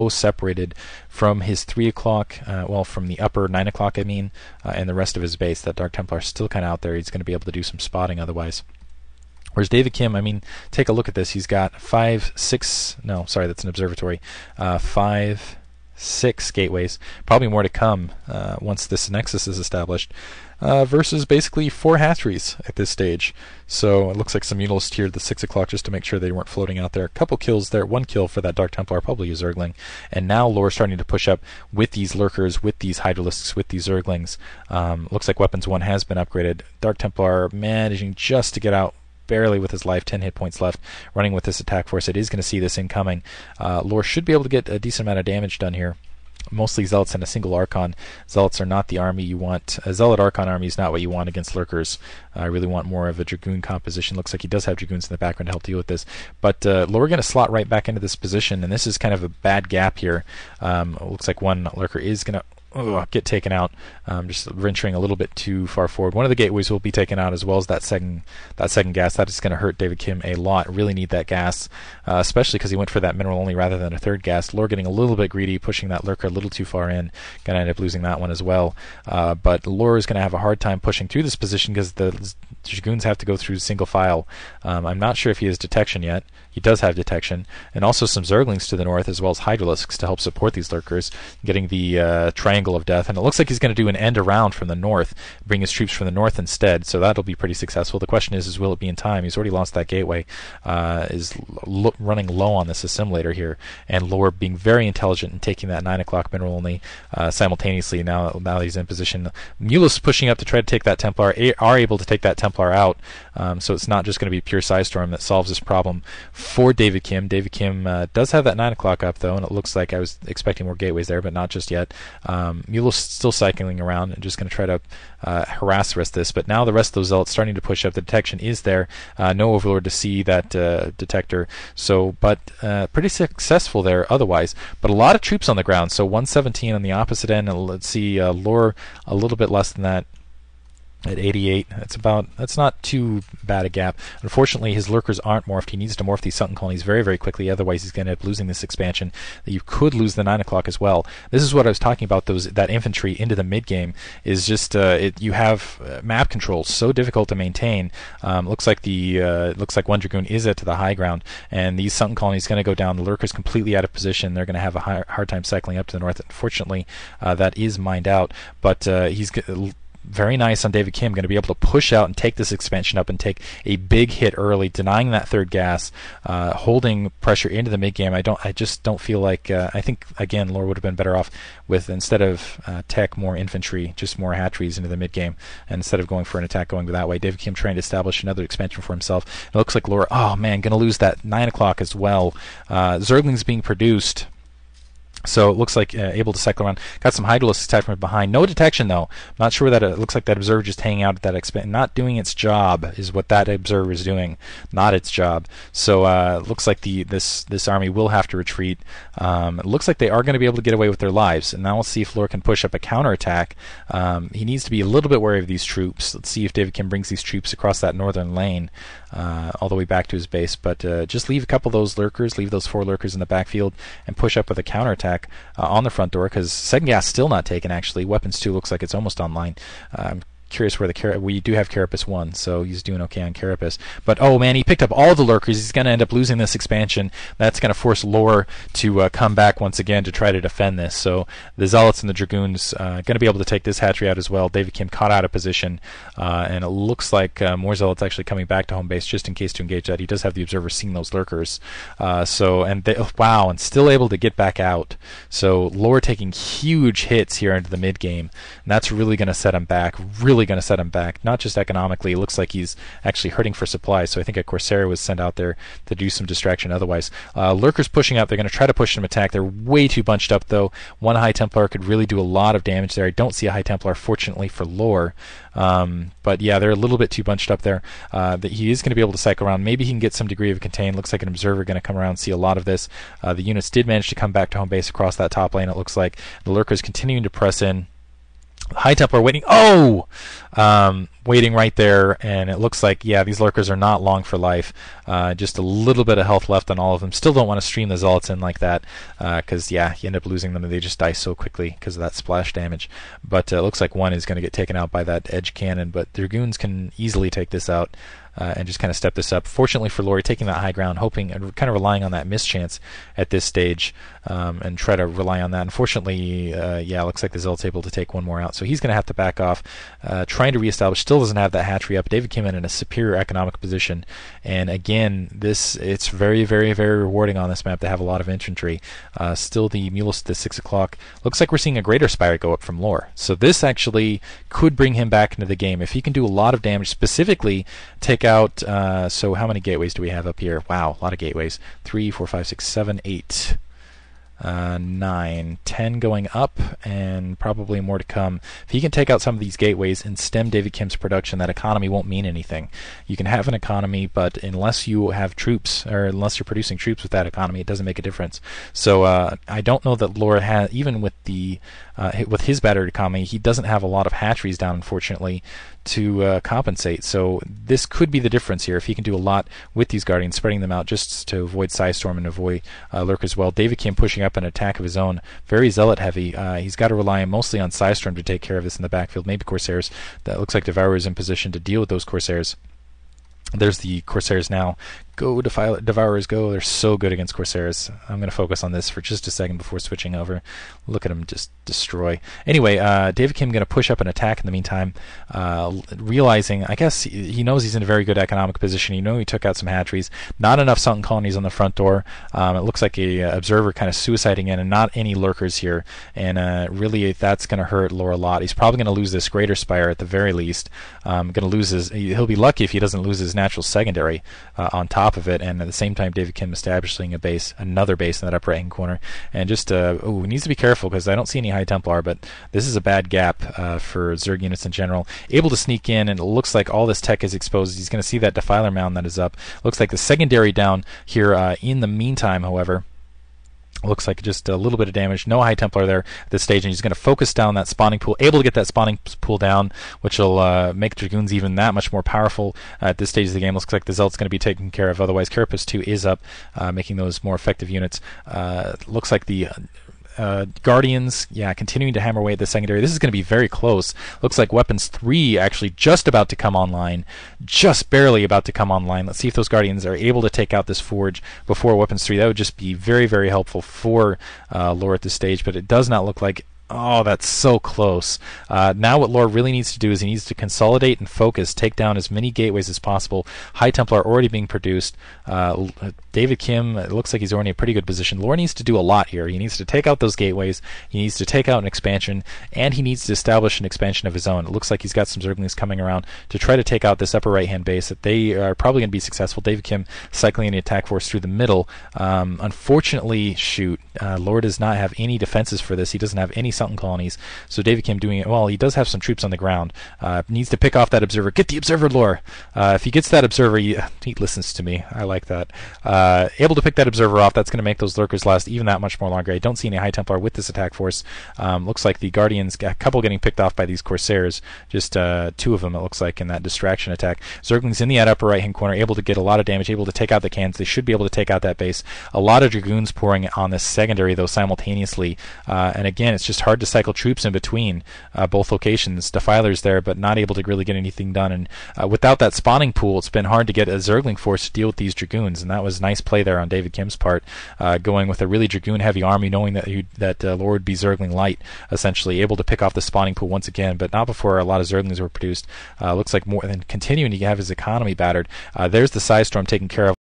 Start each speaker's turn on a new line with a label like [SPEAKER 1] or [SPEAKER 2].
[SPEAKER 1] separated from his 3 o'clock, well, from the upper 9 o'clock, I mean, and the rest of his base. That Dark Templar is still kind of out there. He's going to be able to do some spotting otherwise. Whereas David Kim, I mean, take a look at this. He's got 5, 6, no, sorry, that's an observatory, 5, 6 gateways, probably more to come once this nexus is established, versus basically 4 hatcheries at this stage. So it looks like some mules tiered the 6 o'clock just to make sure they weren't floating out there. A couple kills there, 1 kill for that Dark Templar, probably a Zergling. And now Lore's starting to push up with these lurkers, with these Hydralisks, with these Zerglings. Looks like Weapons 1 has been upgraded. Dark Templar managing just to get out barely with his life, 10 hit points left, running with this attack force. It is going to see this incoming. Lore should be able to get a decent amount of damage done here. Mostly Zealots and a single Archon. Zealots are not the army you want. A Zealot Archon army is not what you want against Lurkers. I really want more of a Dragoon composition. Looks like he does have Dragoons in the background to help deal with this. But Lore going to slot right back into this position, and this is kind of a bad gap here. Looks like one Lurker is going to get taken out, just venturing a little bit too far forward. One of the gateways will be taken out, as well as that second gas. That is going to hurt David Kim a lot. Really need that gas, especially because he went for that mineral only rather than a third gas. Lore getting a little bit greedy, pushing that Lurker a little too far in. Going to end up losing that one as well. But Lore is going to have a hard time pushing through this position because the Dragoons have to go through single file. I'm not sure if he has detection yet. He does have detection, and also some Zerglings to the north, as well as Hydralisks to help support these Lurkers, getting the triangle of death. And it looks like he's going to do an end around from the north, bring his troops from the north instead, so that'll be pretty successful. The question is will it be in time? He's already lost that gateway, is running low on this assimilator here, and Lore being very intelligent and taking that 9 o'clock mineral only simultaneously now he's in position. Mulus pushing up to try to take that Templar, are able to take that Templar out, so it's not just going to be pure Psystorm that solves this problem for David Kim. David Kim does have that 9 o'clock up, though, and it looks like I was expecting more gateways there, but not just yet. Mule's still cycling around and just going to try to harass the rest of this, but now the rest of those Zealots starting to push up. The detection is there. No Overlord to see that detector, so, but pretty successful there otherwise. But a lot of troops on the ground, so 117 on the opposite end, and let's see, Lore a little bit less than that. At 88, that's not too bad a gap. Unfortunately, his Lurkers aren't morphed. He needs to morph these sunken colonies very, very quickly. Otherwise, he's going to end up losing this expansion. You could lose the 9 o'clock as well. This is what I was talking about. That infantry into the mid game is just you have map controls so difficult to maintain. Looks like one Dragoon is at the high ground, and these sunken colonies going to go down. The Lurkers completely out of position. They're going to have a hard time cycling up to the north. Unfortunately, that is mined out, but he's very nice on David Kim, going to be able to push out and take this expansion up and take a big hit early, denying that third gas, holding pressure into the mid game. I just don't feel like I think again Lore would have been better off with, instead of tech, more infantry, just more hatcheries into the mid game, and instead of going for an attack going that way. David Kim trying to establish another expansion for himself. It looks like Lore, oh man, going to lose that 9 o'clock as well. Zerglings being produced. So it looks like able to cycle around. Got some Hydralisks attack from behind. No detection though. Not sure that it looks like that observer just hanging out at that not doing its job is what that observer is doing. Not its job. So it looks like this army will have to retreat. It looks like they are going to be able to get away with their lives. And now we'll see if Lore can push up a counterattack. He needs to be a little bit wary of these troops. Let's see if David Kim brings these troops across that northern lane all the way back to his base. But just leave a couple of those Lurkers, leave those 4 Lurkers in the backfield, and push up with a counterattack on the front door, because second gas still not taken. Actually, Weapons 2 looks like it's almost online. I'm curious where we do have Carapace 1, so he's doing okay on Carapace. But oh man, he picked up all the Lurkers. He's going to end up losing this expansion. That's going to force Lore to come back once again to try to defend this. So the Zealots and the Dragoons going to be able to take this hatchery out as well. David Kim caught out of position, and it looks like more Zealots actually coming back to home base just in case to engage that. He does have the observer seeing those Lurkers. And still able to get back out. So Lore taking huge hits here into the mid game, and that's really going to set him back. Really going to set him back, not just economically. It looks like he's actually hurting for supplies, so I think a Corsair was sent out there to do some distraction otherwise. Lurkers pushing up. They're going to try to push some attack. They're way too bunched up though. One High Templar could really do a lot of damage there. I don't see a High Templar, fortunately for Lore, but yeah, they're a little bit too bunched up there. That he is going to be able to cycle around. Maybe he can get some degree of contain. Looks like an observer going to come around and see a lot of this. The units did manage to come back to home base across that top lane. It looks like the Lurkers continuing to press in. High Templar waiting. Waiting right there, and it looks like, yeah, these lurkers are not long for life. Just a little bit of health left on all of them. Still don't want to stream the zealots in like that, because yeah, you end up losing them and they just die so quickly because of that splash damage. But it looks like one is going to get taken out by that edge cannon, but Dragoons can easily take this out. And just kind of step this up. Fortunately for Lori, taking that high ground, hoping and kind of relying on that mischance at this stage, and try to rely on that. Unfortunately, yeah, looks like the Zealot's able to take one more out, so he's going to have to back off, trying to reestablish. Still doesn't have that hatchery up. David came in a superior economic position, and again, it's very, very, very rewarding on this map to have a lot of infantry. Still, the mules at the 6 o'clock. Looks like we're seeing a greater spire go up from Lore, so this actually could bring him back into the game if he can do a lot of damage, specifically take out, so how many gateways do we have up here? Wow, a lot of gateways. 3, 4, 5, 6, 7, 8, 9, 10 going up, and probably more to come. If he can take out some of these gateways and stem David Kim's production, that economy won't mean anything. You can have an economy, but unless you have troops, or unless you're producing troops with that economy, it doesn't make a difference. So I don't know that Laura has, even with the with his battered economy, he doesn't have a lot of hatcheries down, unfortunately, to compensate. So this could be the difference here if he can do a lot with these Guardians, spreading them out just to avoid Psystorm and avoid Lurk as well. David Kim pushing up an attack of his own, very Zealot heavy. He's got to rely mostly on Psystorm to take care of this in the backfield. Maybe Corsairs. That looks like Devourer is in position to deal with those Corsairs. There's the Corsairs now. Go, Devourers, go. They're so good against Corsairs. I'm going to focus on this for just a second before switching over. Look at him just destroy. Anyway, David Kim going to push up an attack in the meantime, realizing, I guess, he knows he's in a very good economic position. He took out some hatcheries. Not enough sunken colonies on the front door. It looks like a observer kind of suiciding in, and not any lurkers here. And really, that's going to hurt Lore a lot. He's probably going to lose this greater spire at the very least. Going to lose his. He'll be lucky if he doesn't lose his natural secondary on top of it, and at the same time David Kim establishing another base in that upper right hand corner, and just he needs to be careful because I don't see any High Templar, but this is a bad gap for Zerg units in general. Able to sneak in, and it looks like all this tech is exposed. He's going to see that Defiler mound that is up. Looks like the secondary down here. In the meantime, however, looks like just a little bit of damage. No High Templar there at this stage, and he's going to focus down that spawning pool. Able to get that spawning pool down, which will make Dragoons even that much more powerful at this stage of the game. Looks like the Zealot's going to be taken care of. Otherwise, Carapace 2 is up, making those more effective units. Looks like the Guardians, yeah, continuing to hammer away at the secondary. This is going to be very close. Looks like Weapons 3 actually just about to come online. Just barely about to come online. Let's see if those Guardians are able to take out this Forge before Weapons 3. That would just be very, very helpful for Lore at this stage, but it does not look like. Oh, that's so close. Now what Lore really needs to do is he needs to consolidate and focus, take down as many gateways as possible. High Templar already being produced. David Kim, it looks like he's already in a pretty good position. Lore needs to do a lot here. He needs to take out those gateways. He needs to take out an expansion, and he needs to establish an expansion of his own. It looks like he's got some Zerglings coming around to try to take out this upper right-hand base. That they are probably going to be successful. David Kim cycling an attack force through the middle. Unfortunately, Lore does not have any defenses for this. He doesn't have any sunken colonies. So David Kim doing it well. He does have some troops on the ground. Needs to pick off that observer. Get the observer, Lore. If he gets that observer, he listens to me. I like that. Able to pick that observer off. That's going to make those lurkers last even that much more longer. I don't see any High Templar with this attack force. Looks like the Guardians, a couple getting picked off by these Corsairs. Just 2 of them, it looks like, in that distraction attack. Zerglings in the upper right-hand corner, able to get a lot of damage, able to take out the cannons. They should be able to take out that base. A lot of Dragoons pouring on this secondary, though, simultaneously. And again, it's just hard to cycle troops in between both locations. Defiler's there, but not able to really get anything done. And without that spawning pool, it's been hard to get a Zergling force to deal with these Dragoons. And that was nice play there on David Kim's part, going with a really Dragoon-heavy army, knowing that Lore would be Zergling light, essentially. Able to pick off the spawning pool once again, but not before a lot of Zerglings were produced. Looks like more than continuing to have his economy battered. There's the Psystorm taken care of.